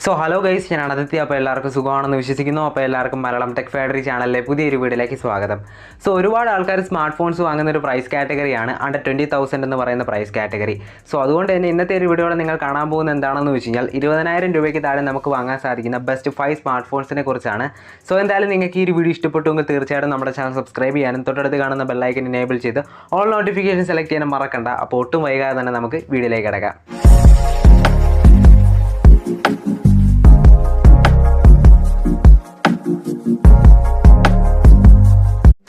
So hello guys, ഞാൻ ആദിത്യ. അപ്പോൾ എല്ലാവർക്കും സുഖമാണെന്ന് വിശ്വസിക്കുന്നു. അപ്പോൾ എല്ലാവർക്കും മലയാളം ടെക് ഫാക്ടറി ചാനലിലെ പുതിയൊരു വീഡിയോയിലേക്ക് സ്വാഗതം. സോ ഒരുപാട് ആൾക്കാർ സ്മാർട്ട് ഫോൺസ് വാങ്ങുന്ന ഒരു പ്രൈസ് കാറ്റഗറിയാണ് അണ്ടർ 20,000 എന്ന് പറയുന്ന പ്രൈസ് കാറ്റഗറി. സോ അതുകൊണ്ട് തന്നെ ഇന്നത്തെ ഒരു വീഡിയോയിൽ നിങ്ങൾ കാണാൻ പോകുന്നത് എന്താണെന്ന് വെച്ച് കഴിഞ്ഞാൽ 20,000 രൂപയ്ക്ക് താഴെ നമുക്ക് വാങ്ങാൻ സാധിക്കുന്ന ബെസ്റ്റ് 5 സ്മാർട്ട് ഫോൺസിനെ കുറിച്ചാണ്. സോ എന്തായാലും നിങ്ങൾക്ക് ഈ ഒരു വീഡിയോ ഇഷ്ടപ്പെട്ടുവെങ്കിൽ തീർച്ചയായിട്ടും നമ്മുടെ ചാനൽ സബ്സ്ക്രൈബ് ചെയ്യാനും തൊട്ടടുത്ത് കാണുന്ന ബെൽ ഐക്കൺ എനേബിൾ ചെയ്ത് ഓൾ നോട്ടിഫിക്കേഷൻ സെലക്ട് ചെയ്യാനും മറക്കണ്ട. അപ്പോൾ ഒട്ടും വൈകാതെ തന്നെ നമുക്ക് വീഡിയോയിലേക്ക് കിടക്കാം.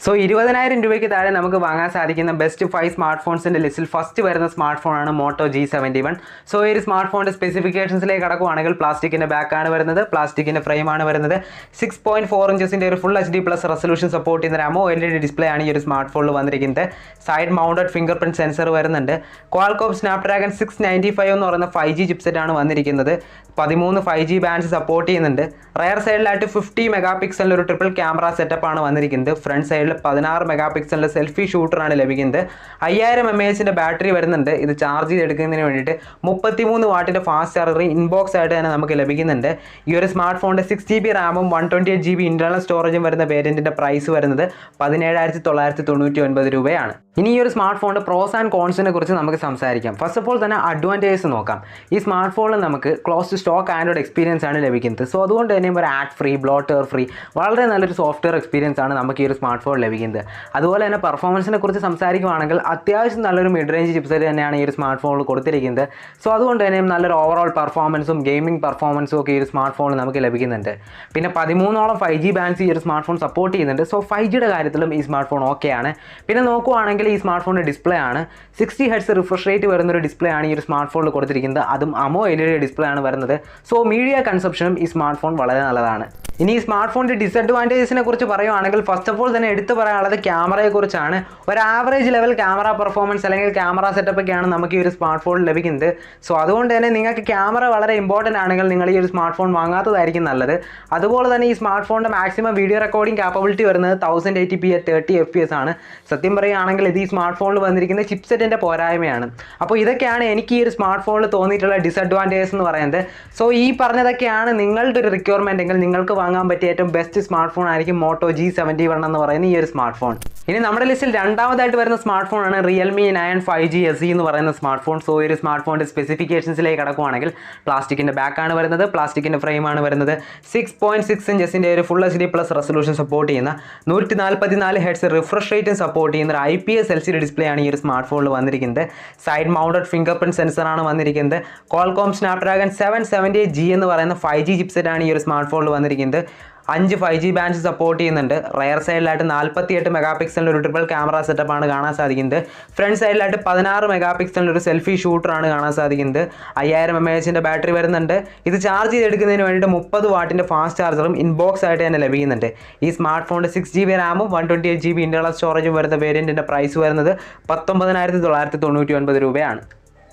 സോ 20,000 രൂപയ്ക്ക് താഴെ നമുക്ക് വാങ്ങാൻ സാധിക്കുന്ന ബെസ്റ്റ് 5 സ്മാർട്ട് ഫോൺസിൻ്റെ ലിസ്റ്റിൽ ഫസ്റ്റ് വരുന്ന സ്മാർട്ട് ഫോണാണ് മോട്ടോ G71. സോ ഈ ഒരു സ്മാർട്ട് ഫോണിൻ്റെ സ്പെസിഫിക്കേഷൻസിലേക്ക് കടക്കുവാണെങ്കിൽ പ്ലാസ്റ്റിക്കിൻ്റെ ബാക്കാണ് വരുന്നത്, പ്ലാസ്റ്റിക്കിൻ്റെ ഫ്രെയിമാണ് വരുന്നത്, 6.4 ഇഞ്ചസിൻ്റെ ഒരു ഫുൾ HD+ റെസൊല്യൂഷൻ സപ്പോർട്ട് ചെയ്യുന്ന AMOLED ഡിസ്പ്ലേ ആണ് ഈ ഒരു സ്മാർട്ട് ഫോണിൽ വന്നിരിക്കുന്നത്. Side mounted finger print sensor വരുന്നുണ്ട്. ക്വാൾകോം സ്നാപ്ഡ്രാഗൺ 695 എന്ന് പറയുന്ന 5G ചിപ്സെറ്റ് ആണ് വന്നിരിക്കുന്നത്. 13 5G ബാൻഡ്സ് സപ്പോർട്ട് ചെയ്യുന്നുണ്ട്. റയർ സൈഡിലായിട്ട് 50 മെഗാ പിക്സലിൻ്റെ ഒരു ട്രിപ്പിൾ ക്യാമറ സെറ്റപ്പ് ആണ് വന്നിരിക്കുന്നത്. ഫ്രണ്ട് സൈഡിൽ 16 മെഗാ പിക്സലിൻ്റെ സെൽഫി ഷൂട്ടറാണ് ലഭിക്കുന്നത്. 5000 mAh ബാറ്ററി വരുന്നുണ്ട്. ഇത് ചാർജ് ചെയ്തെടുക്കുന്നതിന് വേണ്ടിയിട്ട് 33 വാട്ടിൻ്റെ ഫാസ്റ്റ് ചാർജർ ഇൻബോക്സ് ആയിട്ട് തന്നെ നമുക്ക് ലഭിക്കുന്നുണ്ട്. ഈ ഒരു സ്മാർട്ട് ഫോണിൻ്റെ 6GB റാമും 128GB ഇൻറ്റേർണൽ സ്റ്റോറേജും വരുന്ന വേരിയൻറ്റിൻ്റെ പ്രൈസ് വരുന്നത് 17,999 രൂപയാണ്. ഇനി ഈ ഒരു സ്മാർട്ട് ഫോണിൻ്റെ പ്രോസ് ആൻഡ് കോൺസിനെ കുറിച്ച് നമുക്ക് സംസാരിക്കാം. ഫസ്റ്റ് ഓഫ് ഓൾ തന്നെ അഡ്വാൻറ്റേജസ് നോക്കാം. ഈ സ്മാർട്ട് ഫോണിൽ നമുക്ക് close to stock Android experience ആണ് ലഭിക്കുന്നത്. സോ അതുകൊണ്ട് തന്നെ ഒരു ആഡ് ഫ്രീ, ബ്ലോട്ട്വെയർ ഫ്രീ, വളരെ നല്ലൊരു സോഫ്റ്റ്വെയർ എക്സ്പീരിയൻസ് ആണ് നമുക്ക് ഈ ഒരു സ്മാർട്ട് ഫോൺ ലഭിക്കുന്നത്. അതുപോലെ തന്നെ പെർഫോമൻസിനെ കുറിച്ച് സംസാരിക്കുകയാണെങ്കിൽ അത്യാവശ്യം നല്ലൊരു മിഡ് റേഞ്ച് ചിപ്സെറ്റ് തന്നെയാണ് ഈ ഒരു സ്മാർട്ട് ഫോണിൽ കൊടുത്തിരിക്കുന്നത്. സോ അതുകൊണ്ട് തന്നെ നല്ലൊരു ഓവറോൾ പെർഫോമൻസും ഗെയിമിംഗ് പെർഫോമൻസും ഒക്കെ ഈ ഒരു സ്മാർട്ട് ഫോണിൽ നമുക്ക് ലഭിക്കുന്നുണ്ട്. പിന്നെ 13ഓളം 5G ബാൻഡ്സ് ഈ ഒരു സ്മാർട്ട് ഫോൺ സപ്പോർട്ട് ചെയ്യുന്നുണ്ട്. സോ 5Gയുടെ കാര്യത്തിലും ഈ സ്മാർട്ട് ഫോൺ ഓക്കെയാണ്. പിന്നെ നോക്കുവാണെങ്കിൽ ഈ സ്മാർട്ട് ഫോണിൻ്റെ ഡിസ്പ്ലേ ആണ് 60 Hz റിഫ്രഷ് റേറ്റ് വരുന്നൊരു ഡിസ്പ്ലേ ആണ് ഈ ഒരു സ്മാർട്ട് ഫോണിൽ കൊടുത്തിരിക്കുന്നത്. അതും AMOLED ഡിസ്പ്ലേ ആണ് വരുന്നത്. സോ മീഡിയ കൺസപ്ഷനും ഈ സ്മാർട്ട് ഫോൺ വളരെ നല്ലതാണ്. ഇനി ഈ സ്മാർട്ട് ഫോണിൻ്റെ ഡിസഡ്വാൻറ്റേജസിനെ കുറിച്ച് പറയുകയാണെങ്കിൽ ഫസ്റ്റ് ഓഫ് ഓൾ തന്നെ എടുത്തു പറയാനുള്ളത് ക്യാമറയെക്കുറിച്ചാണ്. ഒരു ആവറേജ് ലെവൽ ക്യാമറ പെർഫോമൻസ് അല്ലെങ്കിൽ ക്യാമറ സെറ്റപ്പൊക്കെയാണ് നമുക്ക് ഈ ഒരു സ്മാർട്ട് ഫോണിൽ ലഭിക്കുന്നത്. സോ അതുകൊണ്ട് തന്നെ നിങ്ങൾക്ക് ക്യാമറ വളരെ ഇമ്പോർട്ടൻ്റ് ആണെങ്കിൽ നിങ്ങൾ ഈ ഒരു സ്മാർട്ട് ഫോൺ വാങ്ങാത്തതായിരിക്കും നല്ലത്. അതുപോലെ തന്നെ ഈ സ്മാർട്ട് ഫോണിൻ്റെ മാക്സിമം വീഡിയോ റെക്കോർഡിംഗ് കാപ്പബിലിറ്റി വരുന്നത് 1080p at 30 FPS ആണ്. സത്യം പറയുകയാണെങ്കിൽ ഇത് ഈ സ്മാർട്ട് ഫോണിൽ വന്നിരിക്കുന്ന ചിപ്സെറ്റിൻ്റെ പോരായ്മയാണ്. അപ്പോൾ ഇതൊക്കെയാണ് എനിക്ക് ഈ ഒരു സ്മാർട്ട് ഫോണിൽ തോന്നിയിട്ടുള്ള ഡിസഡ്വാൻറ്റേജസ് എന്ന് പറയുന്നത്. സോ ഈ പറഞ്ഞതൊക്കെയാണ് നിങ്ങളുടെ ഒരു റിക്വയർമെൻ്റ് എങ്കിൽ നിങ്ങൾക്ക് വാങ്ങാൻ പറ്റിയ ഏറ്റവും ബെസ്റ്റ് സ്മാർട്ട് ഫോൺ ആയിരിക്കും മോട്ടോ G71 എന്ന് പറയുന്ന ഈ ഒരു സ്മാർട്ട് ഫോൺ. ഇനി നമ്മുടെ ലിസ്റ്റിൽ രണ്ടാമതായിട്ട് വരുന്ന സ്മാർട്ട് ഫോണാണ് REALME 9 5G SE എന്ന് പറയുന്ന സ്മാർട്ട് ഫോൺ. സോ ഈ ഒരു സ്മാർട്ട് ഫോണിൻ്റെ സ്പെസിഫിക്കേഷൻസിലേക്ക് കടക്കുവാണെങ്കിൽ പ്ലാസ്റ്റിക്കിൻ്റെ ബാക്കാണ് വരുന്നത്, പ്ലാസ്റ്റിക്കിൻ്റെ ഫ്രെയിമാണ് വരുന്നത്, 6.6 ഇഞ്ചസിൻ്റെ ഒരു ഫുൾ HD+ റെസൊല്യൂഷൻ സപ്പോർട്ട് ചെയ്യുന്ന 144 Hz റിഫ്രഷ് റേറ്റും സപ്പോർട്ട് ചെയ്യുന്ന ഒരു IPS LCD ഡിസ്പ്ലേ ആണ് ഈ ഒരു സ്മാർട്ട് ഫോണിൽ വന്നിരിക്കുന്നത്. സൈഡ് മൗണ്ടഡ് ഫിംഗർ പ്രിൻറ്റ് സെൻസറാണ് വന്നിരിക്കുന്നത്. ക്വാൾകോം സ്നാപ്ഡ്രാഗൺ 778G എന്ന് പറയുന്ന 5G ചിപ്സെറ്റ് ആണ് ഈ ഒരു സ്മാർട്ട് ഫോണിൽ വന്നിരിക്കുന്നത്. 5 5G ബാൻഡ്സ് സപ്പോർട്ട് ചെയ്യുന്നുണ്ട്. റയർ സൈഡിലായിട്ട് 48 മെഗാ പിക്സലിൻ്റെ ഒരു ട്രിപ്പിൾ ക്യാമറ സെറ്റപ്പാണ് കാണാൻ സാധിക്കുന്നത്. ഫ്രണ്ട് സൈഡിലായിട്ട് 16 മെഗാ പിക്സലിൻ്റെ ഒരു സെൽഫി ഷൂട്ടറാണ് കാണാൻ സാധിക്കുന്നത്. 5000 mAh ബാറ്ററി വരുന്നുണ്ട്. ഇത് ചാർജ് ചെയ്തെടുക്കുന്നതിന് വേണ്ടിയിട്ട് 30 വാട്ടിൻ്റെ ഫാസ്റ്റ് ചാർജറും ഇൻബോക്സ് ആയിട്ട് തന്നെ ലഭിക്കുന്നുണ്ട്. ഈ സ്മാർട്ട് ഫോണിൻ്റെ 6GB റാമും 128GB ഇൻറ്റേർണൽ സ്റ്റോറേജും വരുന്ന വേരിയൻറ്റിൻ്റെ പ്രൈസ് വരുന്നത് 19,999 രൂപയാണ്.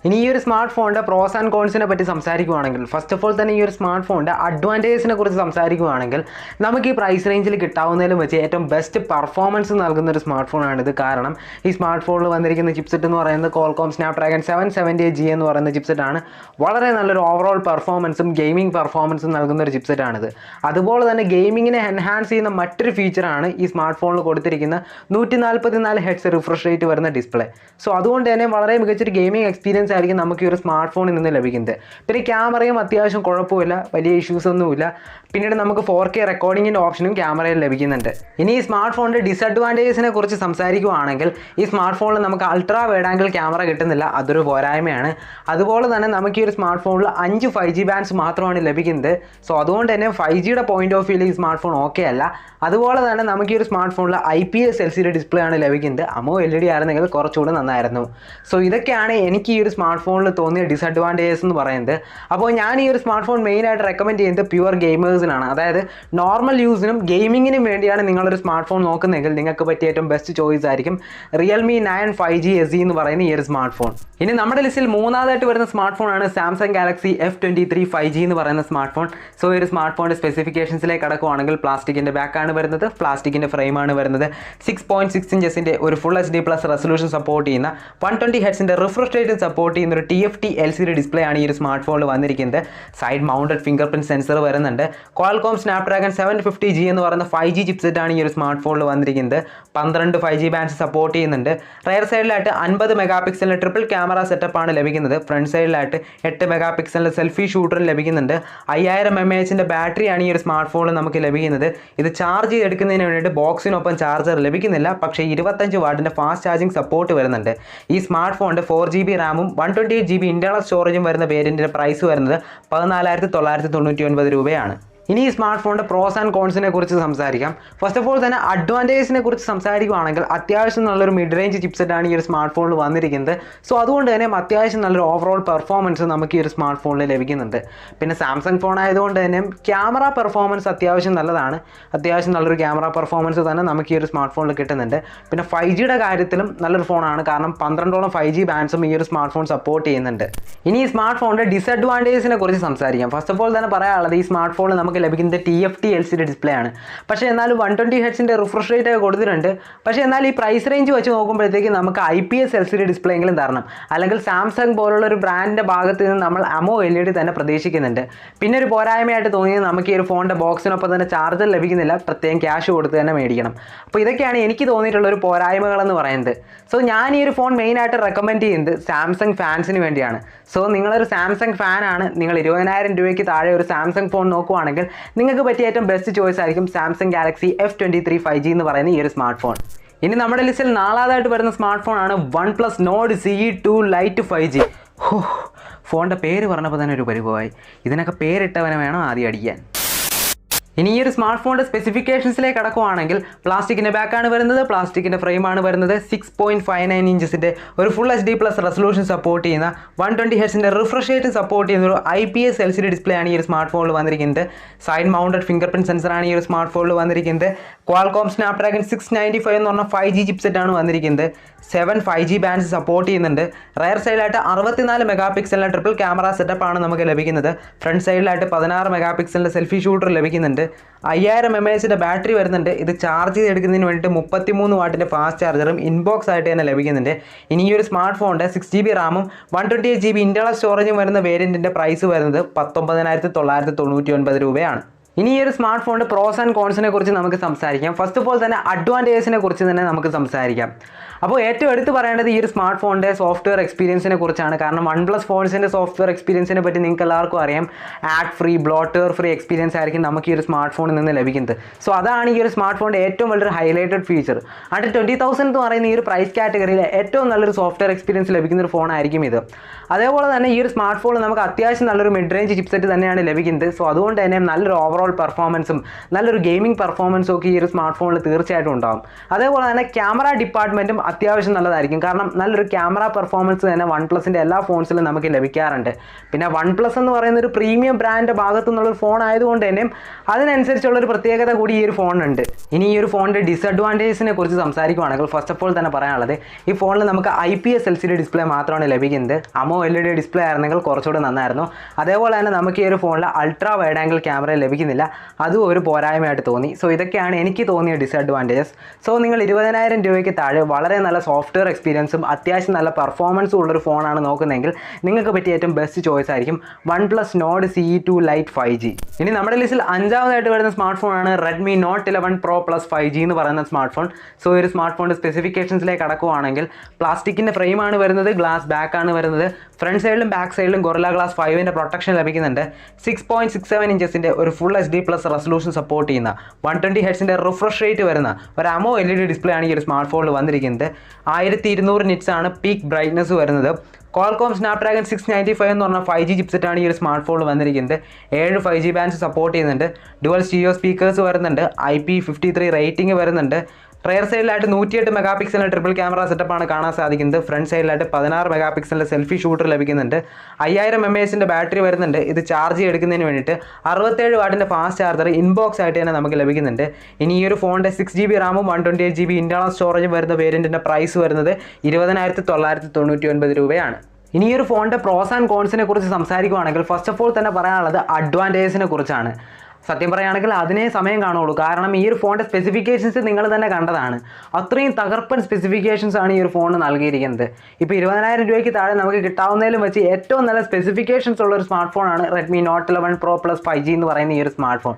ഇനി ഈ ഒരു സ്മാർട്ട് ഫോണിൻ്റെ പ്രോസ് ആൻഡ് കോൺസിനെ പറ്റി സംസാരിക്കുകയാണെങ്കിൽ ഫസ്റ്റ് ഓഫ് ഓൾ തന്നെ ഈ ഒരു സ്മാർട്ട് ഫോണിൻ്റെ അഡ്വാൻറ്റേജസിനെ കുറിച്ച് സംസാരിക്കുകയാണെങ്കിൽ നമുക്ക് ഈ പ്രൈസ് റേഞ്ചിൽ കിട്ടാവുന്നതിലും വെച്ച് ഏറ്റവും ബെസ്റ്റ് പെർഫോമൻസ് നൽകുന്ന ഒരു സ്മാർട്ട് ഫോണാണിത്. കാരണം ഈ സ്മാർട്ട് ഫോണിൽ വന്നിരിക്കുന്ന ചിപ്സെറ്റ് എന്ന് പറയുന്നത് ക്വാൾകോം സ്നാപ്ഡ്രാഗൺ 778G എന്ന് പറയുന്ന ചിപ്സെറ്റാണ്. വളരെ നല്ലൊരു ഓവറോൾ പെർഫോമൻസും ഗെയിമിംഗ് പെർഫോമൻസും നൽകുന്ന ഒരു ചിപ്സെറ്റാണിത്. അതുപോലെ തന്നെ ഗെയിമിങ്ങിനെ എൻഹാൻസ് ചെയ്യുന്ന മറ്റൊരു ഫീച്ചറാണ് ഈ സ്മാർട്ട് ഫോണിൽ കൊടുത്തിരിക്കുന്ന 144 Hz റിഫ്രഷ് റേറ്റ് വരുന്ന ഡിസ്പ്ലേ. സോ അതുകൊണ്ട് തന്നെ വളരെ മികച്ചൊരു ഗെയിമിംഗ് എക്സ്പീരിയൻസ് ആയിരിക്കും നമുക്ക് ഈ ഒരു സ്മാർട്ട് ഫോണിൽ നിന്ന് ലഭിക്കുന്നത്. പിന്നെ ക്യാമറയും അത്യാവശ്യം കുഴപ്പമില്ല, വലിയ ഇഷ്യൂസ് ഒന്നുമില്ല. പിന്നീട് നമുക്ക് 4K റെക്കോർഡിങ്ങിൻ്റെ ഓപ്ഷനും ക്യാമറയിൽ ലഭിക്കുന്നുണ്ട്. ഇനി ഈ സ്മാർട്ട് ഫോണിൻ്റെ ഡിസഡ്വാൻറ്റേജസിനെ കുറിച്ച് സംസാരിക്കുകയാണെങ്കിൽ ഈ സ്മാർട്ട് ഫോണിൽ നമുക്ക് അൾട്രാ വൈഡ് ആംഗിൾ ക്യാമറ കിട്ടുന്നില്ല, അതൊരു പോരായ്മയാണ്. അതുപോലെ തന്നെ നമുക്ക് ഈ ഒരു സ്മാർട്ട് ഫോണിൽ 5 5G ബാൻഡ്സ് മാത്രമാണ് ലഭിക്കുന്നത്. സോ അതുകൊണ്ട് തന്നെ 5Gയുടെ പോയിന്റ് ഓഫ് വ്യൂവിൽ ഈ സ്മാർട്ട് ഫോൺ ഓക്കെ അല്ല. അതുപോലെ തന്നെ നമുക്ക് ഈ ഒരു സ്മാർട്ട് ഫോണിൽ IPS LCD ഡിസ്പ്ലേ ആണ് ലഭിക്കുന്നത്. AMOLED ആയിരുന്നെങ്കിൽ കുറച്ചുകൂടി നന്നായിരുന്നു. സോ ഇതൊക്കെയാണ് എനിക്ക് ഈ ഒരു സ്മാർട്ട് ഫോണിൽ തോന്നിയ ഡിസഡ്വാൻറ്റേജസ് എന്ന് പറയുന്നത്. അപ്പോൾ ഞാൻ ഈ ഒരു സ്മാർട്ട് ഫോൺ മെയിനായിട്ട് റെക്കമെൻഡ് ചെയ്യുന്നത് പ്യുവർ ഗെയിമേഴ്സിന് ഫീച്ചേഴ്സിനാണ്. അതായത് നോർമൽ യൂസിനും ഗെയിമിങ്ങിനും വേണ്ടിയാണ് നിങ്ങളൊരു സ്മാർട്ട് ഫോൺ നോക്കുന്നതെങ്കിൽ നിങ്ങൾക്ക് പറ്റിയ ഏറ്റവും ബെസ്റ്റ് ചോയ്സ് ആയിരിക്കും റിയൽമി 9 5G SE എന്ന് പറയുന്ന ഈ ഒരു സ്മാർട്ട് ഫോൺ. ഇനി നമ്മുടെ ലിസ്റ്റിൽ മൂന്നാമതായിട്ട് വരുന്ന സ്മാർട്ട് ഫോണാണ് സാംസങ് ഗാലക്സി F23 5G എന്ന് പറയുന്ന സ്മാർട്ട് ഫോൺ. സോ ഈ ഒരു സ്മാർട്ട് ഫോണിൻ്റെ സ്പെസിഫിക്കേഷൻസിലേക്ക് കടക്കുകയാണെങ്കിൽ പ്ലാസ്റ്റിക്കിൻ്റെ ബാക്കാണ് വരുന്നത്, പ്ലാസ്റ്റിക്കിൻ്റെ ഫ്രെയിമാണ് വരുന്നത്, 6.6 ഇഞ്ചസിൻ്റെ ഒരു ഫുൾ HD+ റെസൊല്യൂഷൻ സപ്പോർട്ട് ചെയ്യുന്ന 120 ഹെർട്സിൻ്റെ റിഫ്രഷ് റേറ്റ് സപ്പോർട്ട് ചെയ്യുന്ന ഒരു TFT LCD ഡിസ്പ്ലേ ആണ് ഈ ഒരു സ്മാർട്ട് ഫോണിൽ വന്നിരിക്കുന്നത്. Side mounted finger print sensor വരുന്നുണ്ട്. ക്വാൾകോം സ്നാപ്ഡ്രാഗൺ 750G എന്ന് പറയുന്ന 5G ചിപ്സെറ്റ് ആണ് ഈ ഒരു സ്മാർട്ട് ഫോണിൽ വന്നിരിക്കുന്നത്. 12 5G ബാൻഡ്സ് സപ്പോർട്ട് ചെയ്യുന്നുണ്ട്. റയർ സൈഡിലായിട്ട് 50 മെഗാ പിക്സലിൻ്റെ ട്രിപ്പിൾ ക്യാമറ സെറ്റപ്പാണ് ലഭിക്കുന്നത്. ഫ്രണ്ട് സൈഡിലായിട്ട് 8 മെഗാ പിക്സലിൻ്റെ സെൽഫി ഷൂട്ടറും ലഭിക്കുന്നുണ്ട്. 5000 mAh ബാറ്ററിയാണ് ഈ ഒരു സ്മാർട്ട് ഫോണിൽ നമുക്ക് ലഭിക്കുന്നത്. ഇത് ചാർജ് ചെയ്തെടുക്കുന്നതിന് വേണ്ടിയിട്ട് ബോക്സിനൊപ്പം ചാർജർ ലഭിക്കുന്നില്ല, പക്ഷേ 25 വാട്ടിൻ്റെ ഫാസ്റ്റ് ചാർജിങ് സപ്പോർട്ട് വരുന്നുണ്ട്. ഈ സ്മാർട്ട് ഫോണിൻ്റെ 4GB റാമും 128GB ഇന്റേണൽ സ്റ്റോറേജും വരുന്ന വേരിയൻറ്റിൻ്റെ പ്രൈസ് വരുന്നത് 14,999 രൂപയാണ്. ഇനി ഈ സ്മാർട്ട് ഫോണിൻ്റെ പ്രോസ് ആൻഡ് കോൺസിനെ കുറിച്ച് സംസാരിക്കാം. ഫസ്റ്റ് ഓഫ് ഓൾ തന്നെ അഡ്വാൻറ്റേജിനെ കുറിച്ച് സംസാരിക്കുകയാണെങ്കിൽ അത്യാവശ്യം നല്ലൊരു മിഡ് റേഞ്ച് ചിപ്സെറ്റാണ് ഈ ഒരു സ്മാർട്ട് ഫോണിൽ വന്നിരിക്കുന്നത്. സോ അതുകൊണ്ട് തന്നെ അത്യാവശ്യം നല്ലൊരു ഓവറോൾ പെർഫോമൻസ് നമുക്ക് ഈ ഒരു സ്മാർട്ട് ഫോണിൽ ലഭിക്കുന്നുണ്ട്. പിന്നെ സാംസങ് ഫോൺ ആയതുകൊണ്ട് തന്നെ ക്യാമറ പെർഫോമൻസ് അത്യാവശ്യം നല്ലതാണ്. അത്യാവശ്യം നല്ലൊരു ക്യാമറ പെർഫോമൻസ് തന്നെ നമുക്ക് ഈ ഒരു സ്മാർട്ട് ഫോണിൽ കിട്ടുന്നുണ്ട്. പിന്നെ 5Gയുടെ കാര്യത്തിലും നല്ലൊരു ഫോണാണ്, കാരണം 12ഓളം 5G ബാൻഡ്സും ഈ ഒരു സ്മാർട്ട് ഫോൺ സപ്പോർട്ട് ചെയ്യുന്നുണ്ട്. ഇനി ഈ സ്മാർട്ട് ഫോണിൻ്റെ ഡിസഡ്വാൻറ്റേജിനെ കുറിച്ച് സംസാരിക്കാം. ഫസ്റ്റ് ഓഫ് ഓൾ തന്നെ പറയാനുള്ളത് ഈ സ്മാർട്ട് ഫോണിൽ നമുക്ക് ലഭിക്കുന്നത് TFT LCD ഡിസ്പ്ലേ ആണ്. പക്ഷേ എന്നാലും 120 ഹെർട്സിൻ്റെ റിഫ്രഷ് റേറ്റ് ഒക്കെ കൊടുത്തിട്ടുണ്ട്. പക്ഷേ എന്നാൽ ഈ പ്രൈസ് റേഞ്ച് വെച്ച് നോക്കുമ്പോഴത്തേക്ക് നമുക്ക് IPS LCD ഡിസ്പ്ലേ എങ്കിലും തരണം, അല്ലെങ്കിൽ സാംസങ് പോലുള്ള ഒരു ബ്രാൻഡിൻ്റെ ഭാഗത്ത് നിന്ന് നമ്മൾ AMOLED തന്നെ പ്രതീക്ഷിക്കുന്നുണ്ട്. പിന്നെ ഒരു പോരായ്മയായിട്ട് തോന്നിയത് നമുക്ക് ഈ ഒരു ഫോണിൻ്റെ ബോക്സിനൊപ്പം തന്നെ ചാർജർ ലഭിക്കുന്നില്ല, പ്രത്യേകം ക്യാഷ് കൊടുത്ത് തന്നെ മേടിക്കണം. അപ്പോൾ ഇതൊക്കെയാണ് എനിക്ക് തോന്നിയിട്ടുള്ള ഒരു പോരായ്മകളെന്ന് പറയുന്നത്. സോ ഞാൻ ഈ ഒരു ഫോൺ മെയിനായിട്ട് റെക്കമെൻഡ് ചെയ്യുന്നത് സാംസങ് ഫാൻസിന് വേണ്ടിയാണ്. സോ നിങ്ങളൊരു സാംസങ് ഫാനാണ്, നിങ്ങൾ 20,000 രൂപയ്ക്ക് താഴെ ഒരു സാംസങ് ഫോൺ നോക്കുവാണെങ്കിൽ നിങ്ങൾക്ക് പറ്റിയ ഏറ്റവും ബെസ്റ്റ് ചോയ്സ് ആയിരിക്കും സാംസങ് ഗാലക്സി F23 5G എന്ന് പറയുന്ന ഈ ഒരു സ്മാർട്ട് ഫോൺ. ഇനി നമ്മുടെ ലിസ്റ്റിൽ നാലാമതായിട്ട് വരുന്ന സ്മാർട്ട് ഫോണാണ് ONEPLUS Nord CE2 LITE 5G. ഫോണിൻ്റെ പേര് പറഞ്ഞപ്പോൾ തന്നെ ഒരു പരിഭവമായി. ഇതിനൊക്കെ പേരിട്ടവനെ വേണം ആദ്യം അടിക്കാൻ. ഇനി ഈ ഒരു സ്മാർട്ട് ഫോണിൻ്റെ സ്പെസിഫിക്കേഷൻസിലേക്ക് കടക്കുകയാണെങ്കിൽ പ്ലാസ്റ്റിക്കിൻ്റെ ബാക്കാണ് വരുന്നത്, പ്ലാസ്റ്റിക്കിൻ്റെ ഫ്രെയിമാണ് വരുന്നത്, 6.59 ഇഞ്ചസിൻ്റെ ഒരു ഫുൾ HD+ റെസൊല്യൂഷൻ സപ്പോർട്ട് ചെയ്യുന്ന 120 ഹെർട്സിൻ്റെ റിഫ്രഷ് റേറ്റ് സപ്പോർട്ട് ചെയ്യുന്ന ഒരു IPS LCD ഡിസ്പ്ലേ ആണ് ഈ ഒരു സ്മാർട്ട് ഫോണിൽ വന്നിരിക്കുന്നത്. സൈഡ് മൗണ്ടഡ് ഫിംഗർ പ്രിന്റ് സെൻസറാണ് ഈ ഒരു സ്മാർട്ട് ഫോണിൽ വന്നിരിക്കുന്നത്. ക്വാൾകോം സ്നാപ്ഡ്രാഗൺ 695 എന്ന് പറഞ്ഞ 5G ചിപ്സെറ്റാണ് വന്നിരിക്കുന്നത്. 7 5G ബാൻഡ്സ് സപ്പോർട്ട് ചെയ്യുന്നുണ്ട്. റയർ സൈഡിലായിട്ട് 64 മെഗാ പിക്സലിൻ്റെ ട്രിപ്പിൾ ക്യാമറ സെറ്റപ്പാണ് നമുക്ക് ലഭിക്കുന്നത്. ഫ്രണ്ട് സൈഡിലായിട്ട് 16 മെഗാ പിക്സലിൻ്റെ സെൽഫി ഷൂട്ടർ ലഭിക്കുന്നുണ്ട്. 5000 mAh ബാറ്ററി വരുന്നുണ്ട്. ഇത് ചാർജ് ചെയ്തെടുക്കുന്നതിന് വേണ്ടിയിട്ട് 33 വാട്ടിൻ്റെ ഫാസ്റ്റ് ചാർജറും ഇൻബോക്സ് ആയിട്ട് തന്നെ ലഭിക്കുന്നുണ്ട്. ഇനി ഈ ഒരു സ്മാർട്ട് ഫോണിൻ്റെ 6GB റാമും 128GB ഇന്റേണൽ സ്റ്റോറേജും വരുന്ന വേരിയൻറ്റിൻ്റെ പ്രൈസ് വരുന്നത് 19,999 രൂപയാണ്. ഇനി ഈ ഒരു സ്മാർട്ട് ഫോണിൻ്റെ പ്രോസ് ആൻഡ് കോൺസിനെ കുറിച്ച് നമുക്ക് സംസാരിക്കാം. ഫസ്റ്റ് ഓഫ് ഓൾ തന്നെ അഡ്വാൻറ്റേജിനെ കുറിച്ച് തന്നെ നമുക്ക് സംസാരിക്കാം. അപ്പോൾ ഏറ്റവും എടുത്ത് പറയേണ്ടത് ഈ ഒരു സ്മാർട്ട് ഫോണിൻ്റെ സോഫ്റ്റ്വെയർ എക്സ്പീരിയൻസിനെ കുറിച്ചാണ്. കാരണം OnePlus ഫോൺസിൻ്റെ സോഫ്റ്റ്വെയർ എക്സ്പീരിയൻസിനെ പറ്റി നിങ്ങൾക്ക് എല്ലാവർക്കും അറിയാം. Ad free, bloatware free experience ആയിരിക്കും നമുക്ക് ഈ ഒരു സ്മാർട്ട് ഫോണിൽ നിന്ന് ലഭിക്കുന്നത്. സോ അതാണ് ഈ ഒരു സ്മാർട്ട് ഫോണിൻ്റെ ഏറ്റവും വലിയൊരു ഹൈലൈറ്റഡ് ഫീച്ചർ. അണ്ടർ 20,000 എന്ന് പറയുന്ന ഈ ഒരു പ്രൈസ് കാറ്റഗറിയിൽ ഏറ്റവും നല്ലൊരു സോഫ്റ്റ്വെയർ എക്സ്പീരിയൻസ് ലഭിക്കുന്ന ഒരു ഫോണായിരിക്കും ഇത്. അതേപോലെ തന്നെ ഈ ഒരു സ്മാർട്ട് ഫോണിൽ നമുക്ക് അത്യാവശ്യം നല്ലൊരു മിഡ് റേഞ്ച് ചിപ്സെറ്റ് തന്നെയാണ് ലഭിക്കുന്നത്. സോ അതുകൊണ്ട് തന്നെ നല്ലൊരു ഓവറോൾ പെർഫോമൻസും നല്ലൊരു ഗെയിമിംഗ് പെർഫോമൻസും ഒക്കെ ഈ ഒരു സ്മാർട്ട് ഫോണിൽ തീർച്ചയായിട്ടും ഉണ്ടാകും. അതേപോലെ തന്നെ ക്യാമറ ഡിപ്പാർട്ട്മെൻറ്റും അത്യാവശ്യം നല്ലതായിരിക്കും. കാരണം നല്ലൊരു ക്യാമറ പെർഫോമൻസ് തന്നെ OnePlusൻ്റെ എല്ലാ ഫോൺസിലും നമുക്ക് ലഭിക്കാറുണ്ട്. പിന്നെ OnePlus എന്ന് പറയുന്ന ഒരു പ്രീമിയം ബ്രാൻഡിൻ്റെ ഭാഗത്തു നിന്നുള്ളൊരു ഫോൺ ആയതുകൊണ്ട് തന്നെ അതിനനുസരിച്ചുള്ളൊരു പ്രത്യേകത കൂടി ഈ ഒരു ഫോണിനുണ്ട്. ഇനി ഈ ഒരു ഫോണിൻ്റെ ഡിസഡ്വാൻറ്റേജിനെ കുറിച്ച് സംസാരിക്കുകയാണെങ്കിൽ ഫസ്റ്റ് ഓഫ് ഓൾ തന്നെ പറയാനുള്ളത് ഈ ഫോണിൽ നമുക്ക് IPS LCD ഡിസ്പ്ലേ മാത്രമാണ് ലഭിക്കുന്നത്. AMOLED ഡിസ്പ്ലേ ആയിരുന്നെങ്കിൽ കുറച്ചുകൂടി നന്നായിരുന്നു. അതേപോലെ തന്നെ നമുക്ക് ഈ ഒരു ഫോണിൽ അൾട്രാ വൈഡ് ആംഗിൾ ക്യാമറ ലഭിക്കുന്നില്ല, അതും ഒരു പോരായ്മയായിട്ട് തോന്നി. സോ ഇതൊക്കെയാണ് എനിക്ക് തോന്നിയ ഡിസഡ്വാൻറ്റേജസ്. സോ നിങ്ങൾ 20,000 രൂപയ്ക്ക് താഴെ വളരെ നല്ല സോഫ്റ്റ്വെയർ എക്സ്പീരിയൻസും അത്യാവശ്യം നല്ല പെർഫോമൻസും ഉള്ളൊരു ഫോണാണ് നോക്കുന്നതെങ്കിൽ നിങ്ങൾക്ക് പറ്റിയ ഏറ്റവും ബെസ്റ്റ് ചോയ്സ് ആയിരിക്കും OnePlus Nord CE2 LITE 5G. ഇനി നമ്മുടെ ലിസ്റ്റിൽ അഞ്ചാമതായിട്ട് വരുന്ന സ്മാർട്ട് ഫോണാണ് Redmi Note 11 Pro Plus 5G എന്ന് പറയുന്ന സ്മാർട്ട് ഫോൺ. സോ ഈ ഒരു സ്മാർട്ട് ഫോണിൻ്റെ സ്പെസിഫിക്കേഷൻസിലേക്ക് കടക്കുകയാണെങ്കിൽ പ്ലാസ്റ്റിക്കിൻ്റെ ഫ്രെയിമാണ് വരുന്നത്, ഗ്ലാസ് ബാക്കാണ് വരുന്നത്. ഫ്രണ്ട് സൈഡിലും ബാക്ക് സൈഡിലും Gorilla Glass 5ൻ്റെ പ്രൊട്ടക്ഷൻ ലഭിക്കുന്നുണ്ട്. 6.67 ഇഞ്ചസിൻ്റെ ഒരു ഫുൾ HD+ റെസൊല്യൂഷൻ സപ്പോർട്ട് ചെയ്യുന്ന 120 ഹെർട്സിൻ്റെ റിഫ്രഷ് റേറ്റ് വരുന്ന ഒരു AMOLED ഡിസ്പ്ലേ ആണ് ഈ ഒരു സ്മാർട്ട് ഫോണിൽ വന്നിരിക്കുന്നത്. 1200 നിറ്റ്സ് ആണ് പീക്ക് ബ്രൈറ്റ്നസ് വരുന്നത്. ക്വാൾകോം സ്നാപ്ഡ്രാഗൺ 695 എന്ന് പറഞ്ഞ 5G ചിപ്സെറ്റാണ് ഈ ഒരു സ്മാർട്ട് ഫോണിൽ വന്നിരിക്കുന്നത്. 7 5G ബാൻഡ്സ് സപ്പോർട്ട് ചെയ്യുന്നുണ്ട്. ഡുവൽ സ്റ്റീരിയോ സ്പീക്കേഴ്സ് വരുന്നുണ്ട്. IP53 റേറ്റിംഗ് വരുന്നുണ്ട്. റെയർ സൈഡിലായിട്ട് 108 മെഗാ പിക്സലിൻ്റെ ട്രിപ്പിൾ ക്യാമറ സെറ്റപ്പാണ് കാണാൻ സാധിക്കുന്നത്. ഫ്രണ്ട് സൈഡിലായിട്ട് 16 മെഗാ പിക്സലിൻ്റെ സെൽഫി ഷൂട്ടർ ലഭിക്കുന്നുണ്ട്. 5000 mAh ബാറ്ററി വരുന്നുണ്ട്. ഇത് ചാർജ് എടുക്കുന്നതിന് വേണ്ടിയിട്ട് 67 വാട്ടിൻ്റെ ഫാസ്റ്റ് ചാർജർ ഇൻബോക്സ് ആയിട്ട് തന്നെ നമുക്ക് ലഭിക്കുന്നുണ്ട്. ഇനി ഈ ഒരു ഫോണിൻ്റെ 6GB റാമും 128GB ഇൻറ്റേർണൽ സ്റ്റോറേജും വരുന്ന വേരിയൻറ്റിൻ്റെ പ്രൈസ് വരുന്നത് 20,999 രൂപയാണ്. ഇനി ഈ ഒരു ഫോണിൻ്റെ പ്രോസ് ആൻഡ് കോൺസിനെ കുറിച്ച് സംസാരിക്കുകയാണെങ്കിൽ ഫസ്റ്റ് ഓഫ് ഓൾ തന്നെ പറയാനുള്ളത് അഡ്വാൻറ്റേജിനെ കുറിച്ചാണ്. സത്യം പറയുകയാണെങ്കിൽ അതിനേ സമയം കാണുള്ളൂ. കാരണം ഈ ഒരു ഫോണിൻ്റെ സ്പെസിഫിക്കേഷൻസ് നിങ്ങൾ തന്നെ കണ്ടതാണ്. അത്രയും തകർപ്പൻ സ്പെസിഫിക്കേഷൻസ് ആണ് ഈ ഒരു ഫോൺ നൽകിയിരിക്കുന്നത്. ഇപ്പോൾ 20,000 രൂപയ്ക്ക് താഴെ നമുക്ക് കിട്ടാവുന്നതിലും വെച്ച് ഏറ്റവും നല്ല സ്പെസിഫിക്കേഷൻസ് ഉള്ള ഒരു സ്മാർട്ട് ഫോണാണ് Redmi note 11 Pro Plus 5G എന്ന് പറയുന്ന ഈ ഒരു സ്മാർട്ട് ഫോൺ.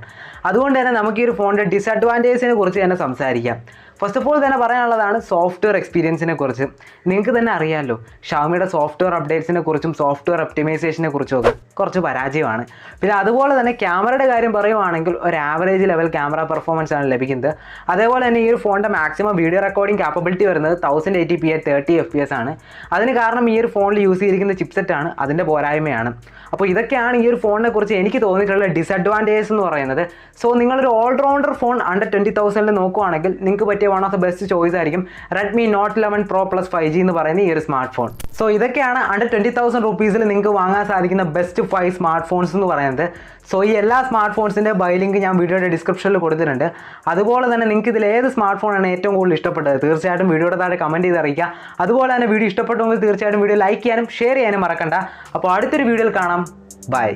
അതുകൊണ്ട് തന്നെ നമുക്ക് ഈ ഒരു ഫോണിൻ്റെ ഡിസഡ്വാൻറ്റേജിനെ കുറിച്ച് തന്നെ സംസാരിക്കാം. ഫസ്റ്റ് ഓഫ് ഓൾ തന്നെ പറയാനുള്ളതാണ് സോഫ്റ്റ്വെയർ എക്സ്പീരിയൻസിനെ കുറിച്ച്. നിങ്ങൾക്ക് തന്നെ അറിയാമല്ലോ, ഷാമിയുടെ സോഫ്റ്റ്വെയർ അപ്ഡേറ്റ്സിനെ കുറിച്ചും സോഫ്റ്റ്വെയർ ഒപ്റ്റിമൈസേഷനെ കുറിച്ചും ഒക്കെ കുറച്ച് പരാജയമാണ്. പിന്നെ അതുപോലെ തന്നെ ക്യാമറയുടെ കാര്യം പറയുവാണെങ്കിൽ ഒരു ആവറേജ് ലെവൽ ക്യാമറ പെർഫോമൻസ് ആണ് ലഭിക്കുന്നത്. അതേപോലെ തന്നെ ഈ ഒരു ഫോണിൻ്റെ മാക്സിമം വീഡിയോ റെക്കോർഡിംഗ് കാപ്പബിലിറ്റി വരുന്നത് 1080p at 30 FPS ആണ്. അതിന് കാരണം ഈ ഒരു ഫോണിൽ യൂസ് ചെയ്തിരിക്കുന്ന ചിപ്സെറ്റാണ് അതിൻ്റെ പോരായ്മയാണ്. അപ്പോൾ ഇതൊക്കെയാണ് ഈ ഒരു ഫോണിനെ കുറിച്ച് എനിക്ക് തോന്നിയിട്ടുള്ള ഡിസഡ്വാൻറ്റേജസ് എന്ന് പറയുന്നത്. സോ നിങ്ങളൊരു ഓൾറൗണ്ടർ ഫോൺ അണ്ടർ 20,000 നോക്കുവാണെങ്കിൽ നിങ്ങൾക്ക് പറ്റിയ one of the best choice ആയിരിക്കും Redmi note 11 Pro Plus 5G എന്ന് പറയുന്ന ഈ ഒരു സ്മാർട്ട് ഫോൺ. സോ ഇതൊക്കെയാണ് അണ്ടർ 20,000 റുപ്പീസിൽ നിങ്ങൾക്ക് വാങ്ങാൻ സാധിക്കുന്ന ബെസ്റ്റ് 5 സ്മാർട്ട് ഫോൺസ് എന്ന് പറയുന്നത്. സോ ഈ എല്ലാ സ്മാർട്ട് ഫോൺസിൻ്റെ ബൈ ലിങ്ക് ഞാൻ വീഡിയോയുടെ ഡിസ്ക്രിപ്ഷനിൽ കൊടുത്തിട്ടുണ്ട്. അതുപോലെ തന്നെ നിങ്ങൾക്ക് ഇതിൽ ഏത് സ്മാർട്ട് ഫോണാണ് ഏറ്റവും കൂടുതൽ ഇഷ്ടപ്പെട്ടത് തീർച്ചയായിട്ടും വീഡിയോയുടെ താഴെ കമൻറ്റ് ചെയ്ത് അറിയിക്കുക. അതുപോലെ തന്നെ വീഡിയോ ഇഷ്ടപ്പെട്ടുവെങ്കിൽ തീർച്ചയായിട്ടും വീഡിയോ ലൈക്ക് ചെയ്യാനും ഷെയർ ചെയ്യാനും മറക്കണ്ട. അപ്പോൾ അടുത്തൊരു വീഡിയോയിൽ കാണാം. ബൈ.